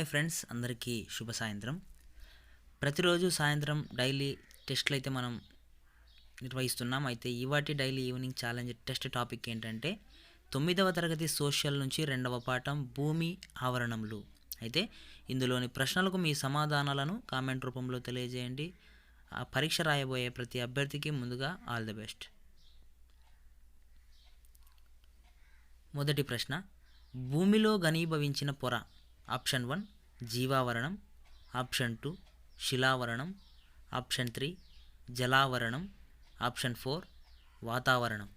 Hi friends, అందరికీ శుభ సాయంత్రం. ప్రతిరోజు సాయంత్రం డైలీ టెస్ట్లు అయితే మనం నిర్వహిస్తున్నాం. అయితే ఇవాటి daily evening challenge test topic ఏంటంటే 9వ తరగతి సోషల్ నుంచి 2వ పాఠం భూమి ఆవరణములు. అయితే ఇందులోని ప్రశ్నలకు మీ సమాధానాలను కామెంట్ రూపంలో తెలియజేయండి. ఆ పరీక్ష రాయబోయే ప్రతి అభ్యర్థికి ముందుగా ఆల్ ది బెస్ట్. మొదటి ప్రశ్న, భూమిలో ఘనీభవించిన పొర. ఆప్షన్ 1 జీవావరణం, ఆప్షన్ 2 శిలావరణం, ఆప్షన్ 3 జలావరణం, ఆప్షన్ 4 వాతావరణం.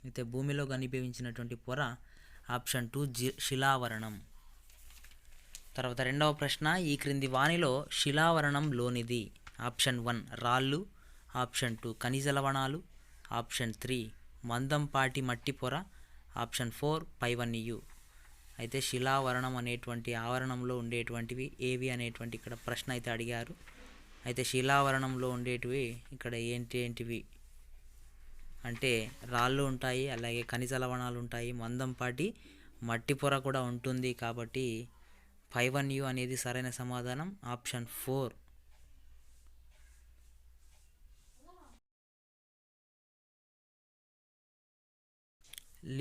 అయితే భూమిలో ఘనీభవించినటువంటి పొర ఆప్షన్ 2 శిలావరణం. తర్వాత రెండవ ప్రశ్న, ఈ క్రింది వానిలో శిలావరణం లోనిది. ఆప్షన్ 1 రాళ్ళు, ఆప్షన్ 2 ఖనిజ లవణాలు, ఆప్షన్ 3 మందంపాటి మట్టి పొర, ఆప్షన్ 4 పైవన్నీయు. అయితే శిలావరణం అనేటువంటి ఆవరణంలో ఉండేటువంటివి ఏవి అనేటువంటి ఇక్కడ ప్రశ్న అయితే అడిగారు. అయితే శిలావరణంలో ఉండేటివి ఇక్కడ ఏంటివి అంటే రాళ్ళు ఉంటాయి, అలాగే ఖనిజ లవణాలు ఉంటాయి, మందంపాటి మట్టి పొర కూడా ఉంటుంది. కాబట్టి 5 అనేది సరైన సమాధానం, ఆప్షన్ 4.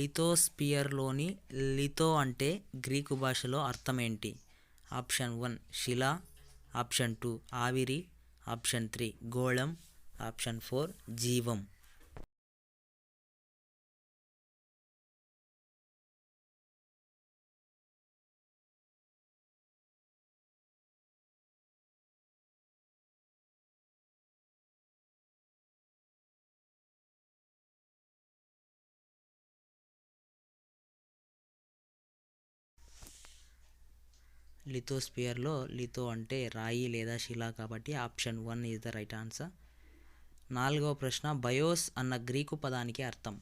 లిథోస్పియర్లోని లిథో అంటే గ్రీకు భాషలో అర్థం ఏంటి? ఆప్షన్ 1 శిల, ఆప్షన్ 2 ఆవిరి, ఆప్షన్ 3 గోళం, ఆప్షన్ 4 జీవం. లిథోస్పియర్లో లిథో అంటే రాయి లేదా శిల, కాబట్టి option 1 is the right answer. 4వ ప్రశ్న, బయోస్ అన్న గ్రీకు పదానికి అర్థం.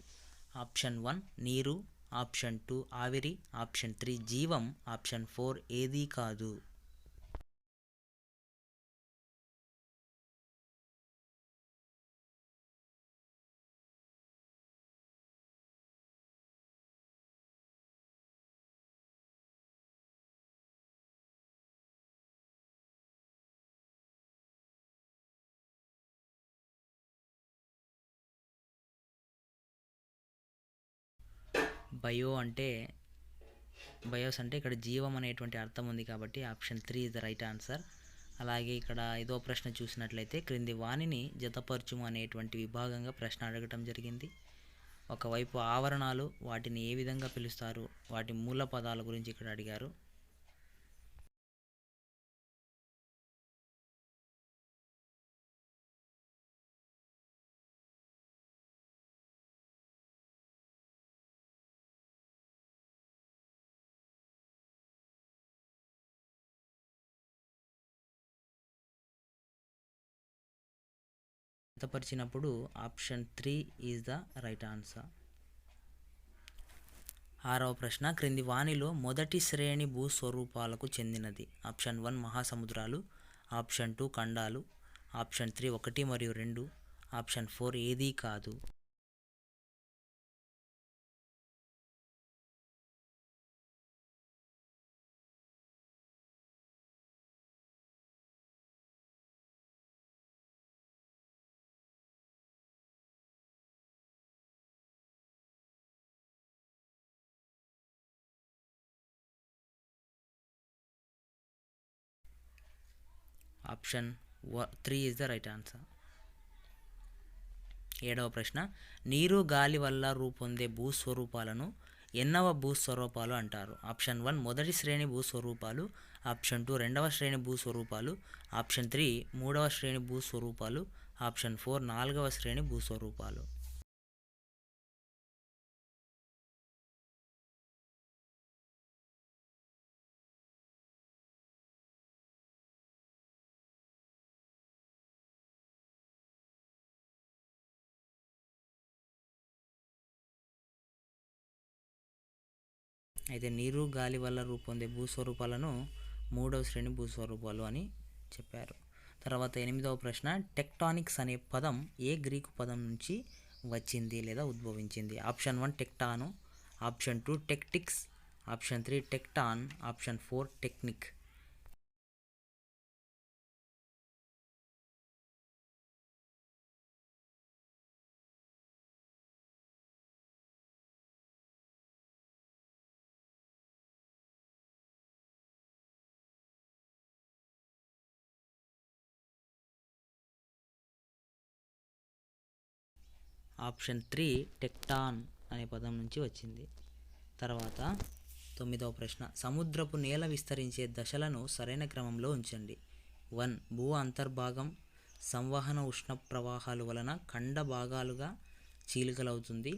ఆప్షన్ 1 నీరు, ఆప్షన్ 2 ఆవిరి, ఆప్షన్ 3 జీవం, ఆప్షన్ 4 ఏదీ కాదు. బయోస్ అంటే ఇక్కడ జీవం అనేటువంటి అర్థం ఉంది, కాబట్టి option 3 is the right answer. అలాగే ఇక్కడ 5వ ప్రశ్న చూసినట్లయితే క్రింది వాణిని జతపరచుము అనేటువంటి విభాగంగా ప్రశ్న అడగటం జరిగింది. ఒకవైపు ఆవరణాలు, వాటిని ఏ విధంగా పిలుస్తారు, వాటి మూల పదాల గురించి ఇక్కడ అడిగారు. జతపరిచినప్పుడు option 3 is the right answer. 6వ ప్రశ్న, క్రింది వానిలో మొదటి శ్రేణి భూస్వరూపాలకు చెందినది. ఆప్షన్ 1 మహాసముద్రాలు, ఆప్షన్ 2 ఖండాలు, ఆప్షన్ 3 1 మరియు 2, ఆప్షన్ 4 ఏదీ కాదు. Option 3 is the right answer. 7వ ప్రశ్న, నీరు గాలి వల్ల రూపొందే భూస్వరూపాలను ఎన్నవ భూస్వరూపాలు అంటారు? ఆప్షన్ 1 మొదటి శ్రేణి భూస్వరూపాలు, ఆప్షన్ 2 రెండవ శ్రేణి భూస్వరూపాలు, ఆప్షన్ 3 మూడవ శ్రేణి భూస్వరూపాలు, ఆప్షన్ 4 4వ శ్రేణి భూస్వరూపాలు. అయితే నీరు గాలి వల్ల రూపొందే భూస్వరూపాలను మూడవ శ్రేణి భూస్వరూపాలు అని చెప్పారు. తర్వాత 8వ ప్రశ్న, టెక్టానిక్స్ అనే పదం ఏ గ్రీకు పదం నుంచి వచ్చింది లేదా ఉద్భవించింది? ఆప్షన్ 1 టెక్టాను, ఆప్షన్ 2 టెక్టిక్స్, ఆప్షన్ 3 టెక్టాన్, ఆప్షన్ 4 టెక్నిక్. ఆప్షన్ 3 టెక్టాన్ అనే పదం నుంచి వచ్చింది. తర్వాత 9వ ప్రశ్న, సముద్రపు నేల విస్తరించే దశలను సరైన క్రమంలో ఉంచండి. 1 భూ అంతర్భాగం సంవహన ఉష్ణ ప్రవాహాలు వలన ఖండ భాగాలుగా చీలికలవుతుంది.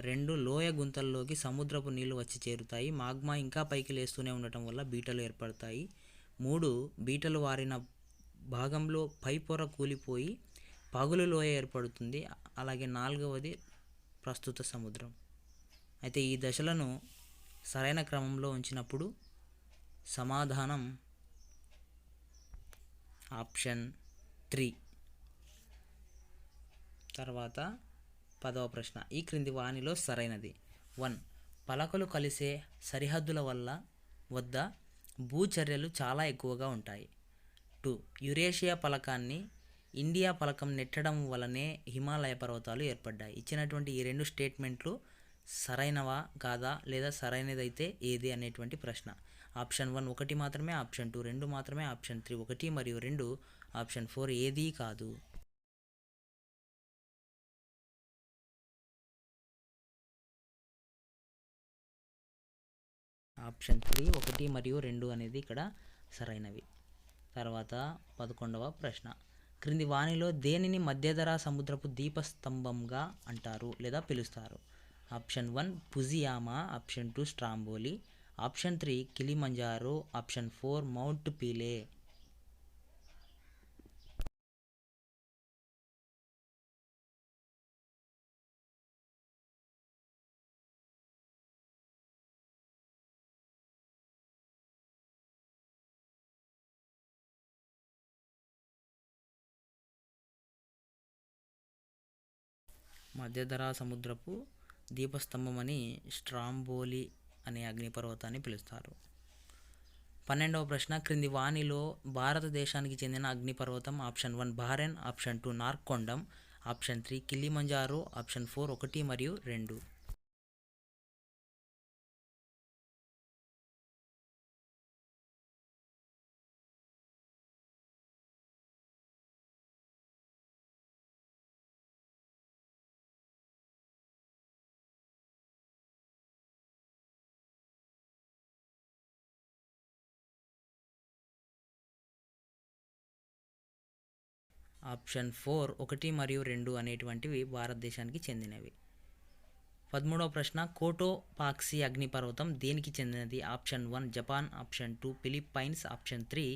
2 లోయ గుంతల్లోకి సముద్రపు నీళ్లు వచ్చి చేరుతాయి. మాగ్మా ఇంకా పైకి లేస్తూనే ఉండటం వల్ల బీటలు ఏర్పడతాయి. 3 బీటలు వారిన భాగంలో పై పొర కూలిపోయి పగులు లోయ ఏర్పడుతుంది. అలాగే 4వది ప్రస్తుత సముద్రం. అయితే ఈ దశలను సరైన క్రమంలో ఉంచినప్పుడు సమాధానం ఆప్షన్ 3. తర్వాత 10వ ప్రశ్న, ఈ క్రింది వానిలో సరైనది. 1 పలకలు కలిసే సరిహద్దుల వద్ద భూచర్యలు చాలా ఎక్కువగా ఉంటాయి. 2 యురేషియా పలకాన్ని ఇండియా పలకం నెట్టడం వలనే హిమాలయ పర్వతాలు ఏర్పడ్డాయి. ఇచ్చినటువంటి ఈ 2 స్టేట్మెంట్లు సరైనవా కాదా, లేదా సరైనదైతే ఏది అనేటువంటి ప్రశ్న. ఆప్షన్ 1 1 మాత్రమే, ఆప్షన్ 2 2 మాత్రమే, ఆప్షన్ 3 1 మరియు 2, ఆప్షన్ 4 ఏదీ కాదు. ఆప్షన్ 3 1 మరియు 2 అనేది ఇక్కడ సరైనవి. తర్వాత 11వ ప్రశ్న, క్రింది వానిలో దేనిని మధ్యధరా సముద్రపు దీపస్తంభంగా అంటారు లేదా పిలుస్తారు? Option 1 ఫుజియామా, option 2 Stromboli, option 3 Kilimanjaro, option 4 mount Pele. మధ్యధరా సముద్రపు దీపస్తంభం అని స్ట్రాంబోలి అనే అగ్నిపర్వతాన్ని పిలుస్తారు. 12వ ప్రశ్న, క్రింది వానిలో భారతదేశానికి చెందిన అగ్నిపర్వతం? Option 1 Barren, option 2 Narcondam, option 3 Kilimanjaro, option 4 1 మరియు 2. ఆప్షన్ 4 1 మరియు 2 అనేటువంటివి భారతదేశానికి చెందినవి. 13వ ప్రశ్న, కోటోపాక్సి అగ్నిపర్వతం దేనికి చెందినది? Option 1 Japan, option 2 Philippines, option 3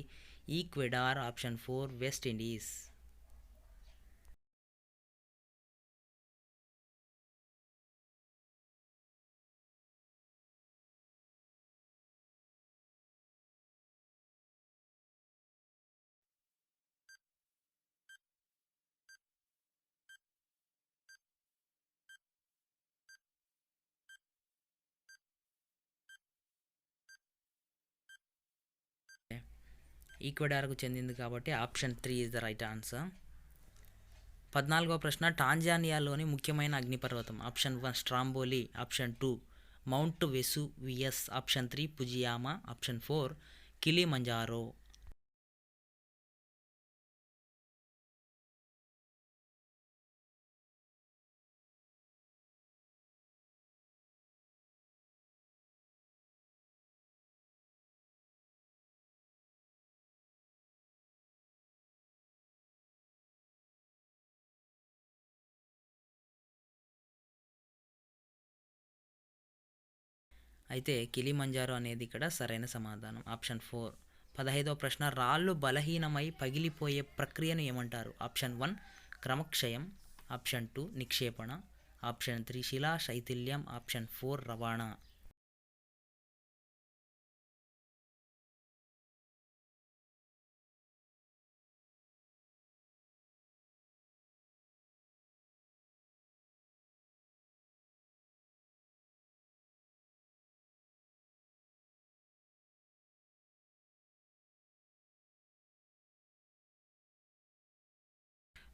Ecuador, option 4 West Indies. ఈక్వెడార్కు చెందింది కాబట్టి option 3 is the right answer. 14వ ప్రశ్న, టాంజానియాలోని ముఖ్యమైన అగ్నిపర్వతం? Option 1 Stromboli, option 2 Mount Vesuvius, option 3 Fujiyama, option 4 Kilimanjaro. అయితే కిలిమంజారో అనేది ఇక్కడ సరైన సమాధానం, ఆప్షన్ 4. 15వ ప్రశ్న, రాళ్ళు బలహీనమై పగిలిపోయే ప్రక్రియను ఏమంటారు? ఆప్షన్ 1 క్రమక్షయం, ఆప్షన్ 2 నిక్షేపణ, ఆప్షన్ 3 శిలా శైథిల్యం, ఆప్షన్ 4 రవాణా.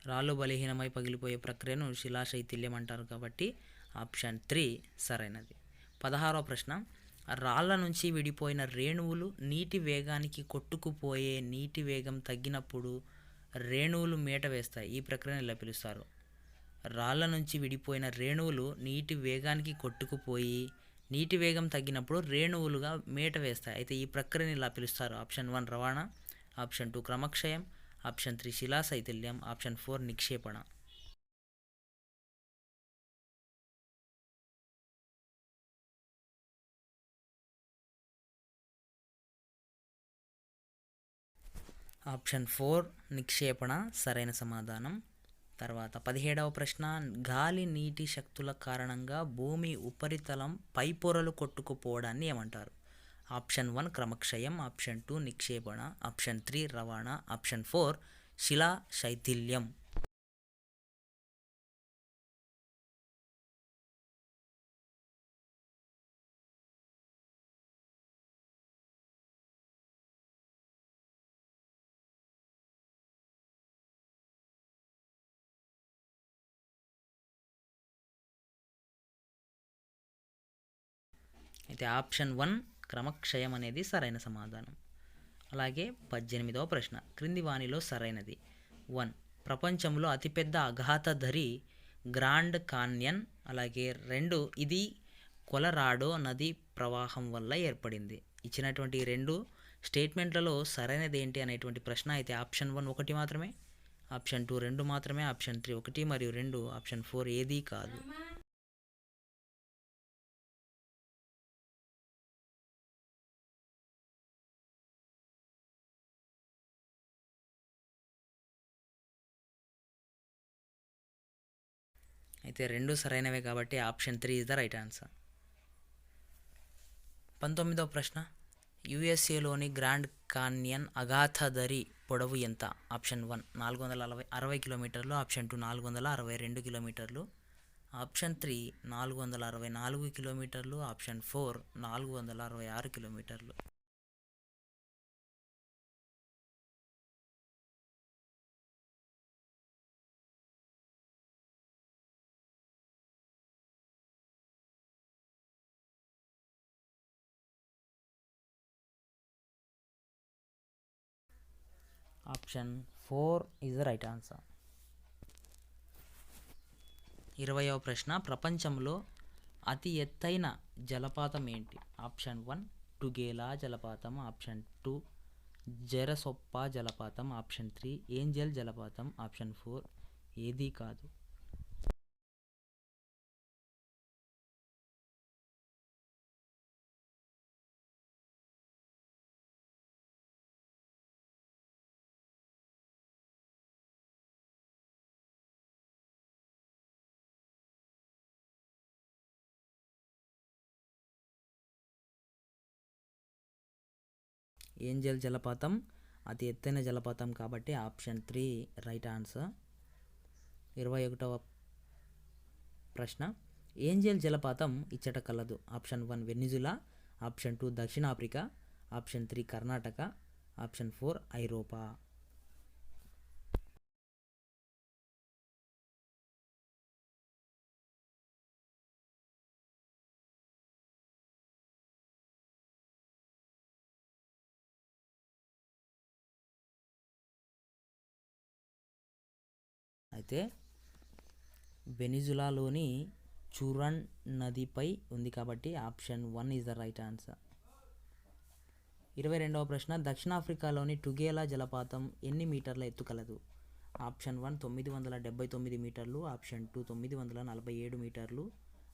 రాళ్ళు బలహీనమై పగిలిపోయే ప్రక్రియను శిలాశైథిల్యం అంటారు కాబట్టి ఆప్షన్ 3 సరైనది. 16వ ప్రశ్న, రాళ్ళ నుంచి విడిపోయిన రేణువులు నీటి వేగానికి కొట్టుకుపోయే నీటి వేగం తగ్గినప్పుడు రేణువులు మేట వేస్తాయి. ఈ ప్రక్రియను ఇలా పిలుస్తారు. రాళ్ళ నుంచి విడిపోయిన రేణువులు నీటి వేగానికి కొట్టుకుపోయి నీటి వేగం తగ్గినప్పుడు రేణువులుగా మేట వేస్తాయి. అయితే ఈ ప్రక్రియను ఇలా పిలుస్తారు. ఆప్షన్ 1 రవాణా, ఆప్షన్ 2 క్రమక్షయం, ఆప్షన్ 3 శిలాశైథిల్యం, ఆప్షన్ 4 నిక్షేపణ. ఆప్షన్ 4 నిక్షేపణ సరైన సమాధానం. తర్వాత 17వ ప్రశ్న, గాలి నీటి శక్తుల కారణంగా భూమి ఉపరితలం పై పొరలు కొట్టుకుపోవడాన్ని ఏమంటారు? ఆప్షన్ 1 క్రమక్షయం, ఆప్షన్ 2 నిక్షేపణ, ఆప్షన్ 3 రవాణా, ఆప్షన్ 4 శిలా శైథిల్యం. అయితే ఆప్షన్ 1 క్రమక్షయం అనేది సరైన సమాధానం. అలాగే 18వ ప్రశ్న, క్రింది వానిలో సరైనది. 1 ప్రపంచంలో అతిపెద్ద అఘాతధరి గ్రాండ్ కాన్యన్. అలాగే 2 ఇది కొలరాడో నది ప్రవాహం వల్ల ఏర్పడింది. ఇచ్చినటువంటి 2 స్టేట్మెంట్లలో సరైనది ఏంటి అనేటువంటి ప్రశ్న. అయితే ఆప్షన్ 1 1 మాత్రమే, ఆప్షన్ 2 2 మాత్రమే, ఆప్షన్ 3 1 మరియు 2, ఆప్షన్ 4 ఏదీ కాదు. అయితే 2 సరైనవే కాబట్టి option 3 is the right answer. 19వ ప్రశ్న, యుఎస్ఏలోని గ్రాండ్ కాన్యన్ అగాథదరి పొడవు ఎంత? ఆప్షన్ 1 460 కిలోమీటర్లు, ఆప్షన్ 2 462 కిలోమీటర్లు, ఆప్షన్ 3 464 కిలోమీటర్లు, ఆప్షన్ 4 466 కిలోమీటర్లు. Option 4 is the right answer. 20వ ప్రశ్న, ప్రపంచంలో అతి ఎత్తైన జలపాతం ఏంటి? ఆప్షన్ 1 టుగేలా జలపాతం, ఆప్షన్ 2 జెరసొప్ప జలపాతం, ఆప్షన్ 3 ఏంజల్ జలపాతం, ఆప్షన్ 4 ఏదీ కాదు. ఏంజల్ జలపాతం అతి ఎత్తైన జలపాతం కాబట్టి ఆప్షన్ 3 రైట్ ఆన్సర్. 21వ ప్రశ్న, ఏంజల్ జలపాతం ఇచ్చట కలదు. ఆప్షన్ 1 వెనిజులా, ఆప్షన్ 2 దక్షిణాఫ్రికా, ఆప్షన్ 3 కర్ణాటక, ఆప్షన్ 4 ఐరోపా. అయితే వెనిజులాలోని చురన్ నదిపై ఉంది కాబట్టి option 1 is the right answer. 22వ ప్రశ్న, దక్షిణాఫ్రికాలోని టుగేలా జలపాతం ఎన్ని మీటర్ల ఎత్తు కలదు? ఆప్షన్ 1 979 మీటర్లు, ఆప్షన్ 2 947 మీటర్లు,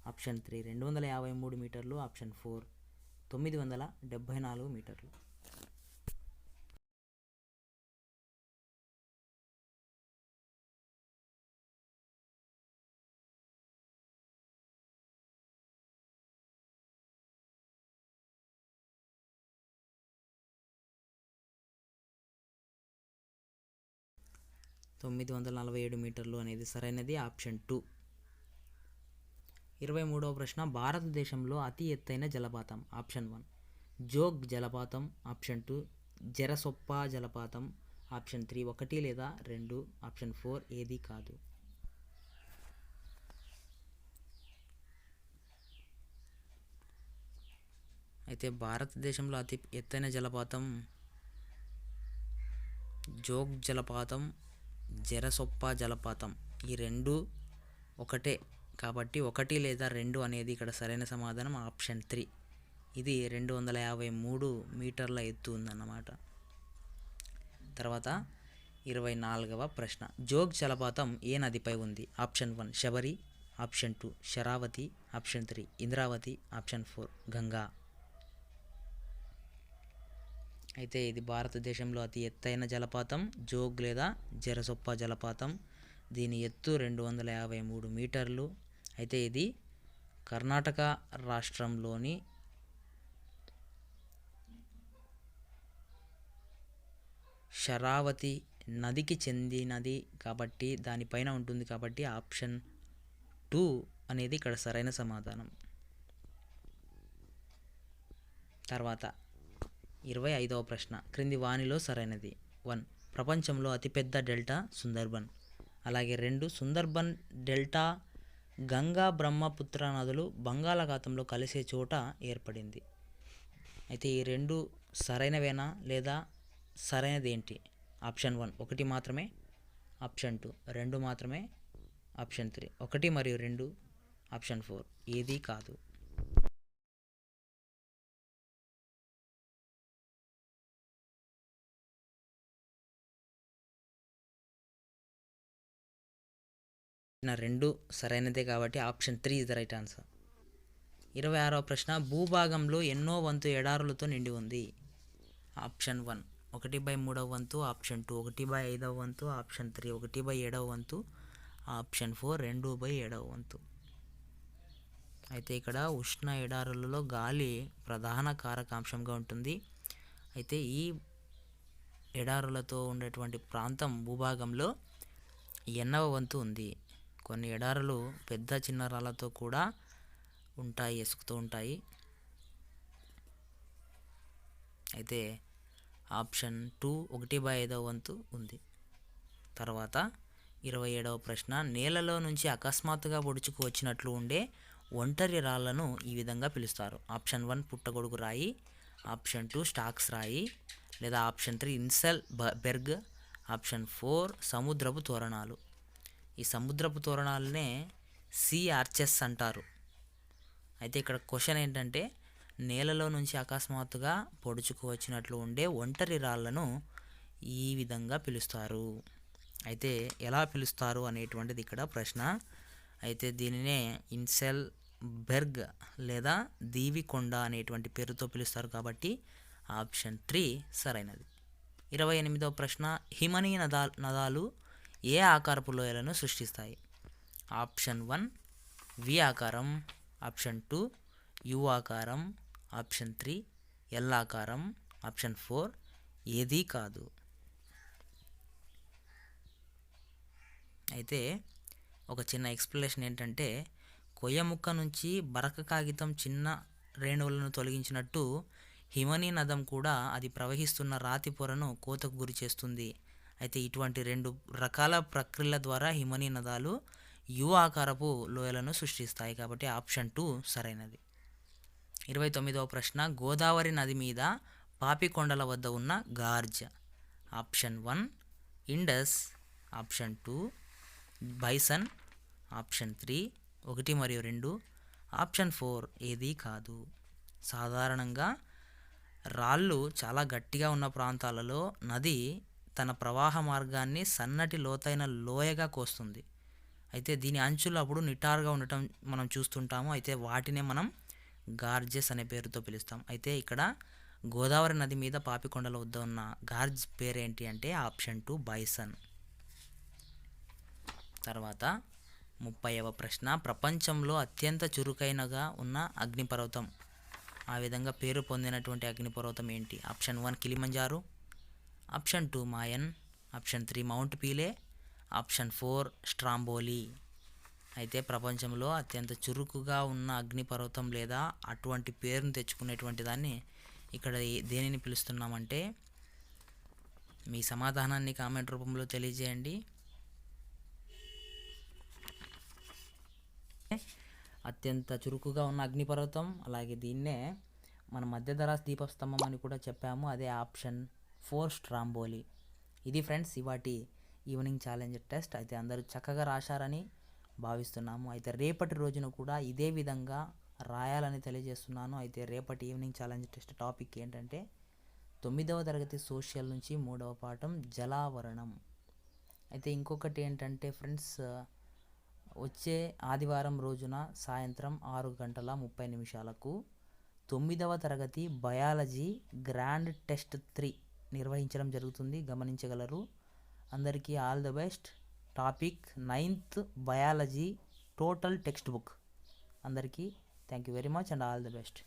ఆప్షన్ 3 253 మీటర్లు, ఆప్షన్ 4 974 మీటర్లు. తొమ్మిది 947 మీటర్లు అనేది సరైనది, ఆప్షన్ 2. 23వ ప్రశ్న, భారతదేశంలో అతి ఎత్తైన జలపాతం. ఆప్షన్ 1 జోగ్ జలపాతం, ఆప్షన్ 2 జెరసొప్ప జలపాతం, ఆప్షన్ 3 1 లేదా 2, ఆప్షన్ 4 ఏది కాదు. అయితే భారతదేశంలో అతి ఎత్తైన జలపాతం జోగ్ జలపాతం, జెరసొప్ప జలపాతం. ఈ రెండు ఒకటే కాబట్టి 1 లేదా 2 అనేది ఇక్కడ సరైన సమాధానం ఆప్షన్ 3. ఇది 253 మీటర్ల ఎత్తు ఉందన్నమాట. తర్వాత 24వ ప్రశ్న. జోగ్ జలపాతం ఏ నదిపై ఉంది? Option 1 Sabari, option 2 Sharavathi, option 3 Indravati, option 4 Ganga. అయితే ఇది భారతదేశంలో అతి ఎత్తైన జలపాతం జోగ్ లేదా జెరసొప్ప జలపాతం. దీని ఎత్తు 253 మీటర్లు. అయితే ఇది కర్ణాటక రాష్ట్రంలోని శరావతి నదికి చెందినది కాబట్టి దానిపైన ఉంటుంది కాబట్టి ఆప్షన్ 2 అనేది ఇక్కడ సరైన సమాధానం. తర్వాత 25వ ప్రశ్న. క్రింది వానిలో సరైనది. 1 ప్రపంచంలో అతిపెద్ద డెల్టా సుందర్బన్. అలాగే 2 సుందర్బన్ డెల్టా గంగా బ్రహ్మపుత్ర నదులు బంగాళాఖాతంలో కలిసే చోట ఏర్పడింది. అయితే ఈ 2 సరైనవేనా లేదా సరైనది ఏంటి? ఆప్షన్ 1 1 మాత్రమే, ఆప్షన్ 2 2 మాత్రమే, ఆప్షన్ 3 1 మరియు 2, ఆప్షన్ 4 ఏదీ కాదు. నా 2 సరైనదే కాబట్టి option 3 is the right answer. 26వ ప్రశ్న. భూభాగంలో ఎన్నో వంతు ఎడారులతో నిండి ఉంది? ఆప్షన్ 1 1/3వ వంతు, ఆప్షన్ 2 1/5వ వంతు, ఆప్షన్ 3 1/7వ వంతు, ఆప్షన్ 4 2/7వ వంతు. అయితే ఇక్కడ ఉష్ణ ఎడారులలో గాలి ప్రధాన కారకాంశంగా ఉంటుంది. అయితే ఈ ఎడారులతో ఉండేటువంటి ప్రాంతం భూభాగంలో 8వ వంతు ఉంది. కొన్ని ఎడారులు పెద్ద చిన్న రాళ్ళతో కూడా ఉంటాయి, ఎసుకుతూ ఉంటాయి. అయితే ఆప్షన్ 2 1/5వ వంతు ఉంది. తర్వాత 27వ ప్రశ్న. నేలలో నుంచి అకస్మాత్తుగా పొడుచుకు వచ్చినట్లు ఉండే ఒంటరి రాళ్లను ఈ విధంగా పిలుస్తారు? ఆప్షన్ 1 పుట్టగొడుగు రాయి, ఆప్షన్ 2 స్టాక్స్ రాయి, లేదా ఆప్షన్ 3 ఇన్సెల్ బెర్గ్, ఆప్షన్ 4 సముద్రపు తోరణాలు. ఈ సముద్రపు తోరణాలనే సీ ఆర్చెస్ అంటారు. అయితే ఇక్కడ క్వశ్చన్ ఏంటంటే నేలలో నుంచి అకస్మాత్తుగా పొడుచుకు వచ్చినట్లు ఉండే ఒంటరి రాళ్లను ఈ విధంగా పిలుస్తారు. అయితే ఎలా పిలుస్తారు అనేటువంటిది ఇక్కడ ప్రశ్న. అయితే దీనినే ఇన్సెల్ బెర్గ్ లేదా దీవికొండ అనేటువంటి పేరుతో పిలుస్తారు కాబట్టి ఆప్షన్ 3 సరైనది. 28వ ప్రశ్న. హిమనీ నదాలు ఏ ఆకారపు లోయలను సృష్టిస్తాయి? ఆప్షన్ 1 వి ఆకారం, ఆప్షన్ 2 యు ఆకారం, ఆప్షన్ 3 ఎల్ ఆకారం, ఆప్షన్ 4 ఏదీ కాదు. అయితే ఒక చిన్న ఎక్స్ప్లెనేషన్ ఏంటంటే కొయ్య ముక్క నుంచి బరక కాగితం చిన్న రేణువులను తొలగించినట్టు హిమనీ నదం కూడా అది ప్రవహిస్తున్న రాతి పొరను కోతకు గురి చేస్తుంది. అయితే ఇటువంటి 2 రకాల ప్రక్రియల ద్వారా హిమనీ నదాలు యు ఆకారపు లోయలను సృష్టిస్తాయి కాబట్టి ఆప్షన్ 2 సరైనది. 29వ ప్రశ్న. గోదావరి నది మీద పాపికొండల వద్ద ఉన్న gorge. Option 1 Indus, option 2 bison, option 3 1 మరియు 2, ఆప్షన్ 4 ఏదీ కాదు. సాధారణంగా రాళ్ళు చాలా గట్టిగా ఉన్న ప్రాంతాలలో నది తన ప్రవాహ మార్గాన్ని సన్నటి లోతైన లోయగా కోస్తుంది. అయితే దీని అంచులు అప్పుడు నిటారుగా ఉండటం మనం చూస్తుంటాము. అయితే వాటినే మనం గార్జెస్ అనే పేరుతో పిలుస్తాం. అయితే ఇక్కడ గోదావరి నది మీద పాపికొండల వద్ద ఉన్న గార్జ్ పేరేంటి అంటే ఆప్షన్ 2 బైసన్. తర్వాత 30వ ప్రశ్న. ప్రపంచంలో అత్యంత చురుకైనగా ఉన్న అగ్నిపర్వతం, ఆ విధంగా పేరు పొందినటువంటి అగ్నిపర్వతం ఏంటి? Option 1 Kilimanjaro, option 2 Mayon, option 3 Mount Pelee, option 4 Stromboli. అయితే ప్రపంచంలో అత్యంత చురుకుగా ఉన్న అగ్నిపర్వతం లేదా అటువంటి పేరును తెచ్చుకునేటువంటి దాన్ని ఇక్కడ దేనిని పిలుస్తున్నామంటే మీ సమాధానాన్ని కామెంట్ రూపంలో తెలియజేయండి. అత్యంత చురుకుగా ఉన్న అగ్నిపర్వతం, అలాగే దీన్నే మన మధ్యధరాస్ దీపస్తంభం అని కూడా చెప్పాము. అదే ఆప్షన్ 4 స్ట్రాంబోలి. ఇది ఫ్రెండ్స్ ఇవాటి ఈవినింగ్ ఛాలెంజ్ టెస్ట్. అయితే అందరూ చక్కగా రాశారని భావిస్తున్నాము. అయితే రేపటి రోజున కూడా ఇదే విధంగా రాయాలని తెలియజేస్తున్నాను. అయితే రేపటి ఈవినింగ్ ఛాలెంజ్ టెస్ట్ టాపిక్ ఏంటంటే 9వ తరగతి సోషల్ నుంచి 3వ పాఠం జలావరణం. అయితే ఇంకొకటి ఏంటంటే ఫ్రెండ్స్, వచ్చే ఆదివారం రోజున సాయంత్రం 6:30 9వ తరగతి బయాలజీ గ్రాండ్ టెస్ట్ 3 నిర్వహించడం జరుగుతుంది, గమనించగలరు. అందరికీ all the best. Topic 9th biology total textbook. అందరికీ thank you very much and all the best.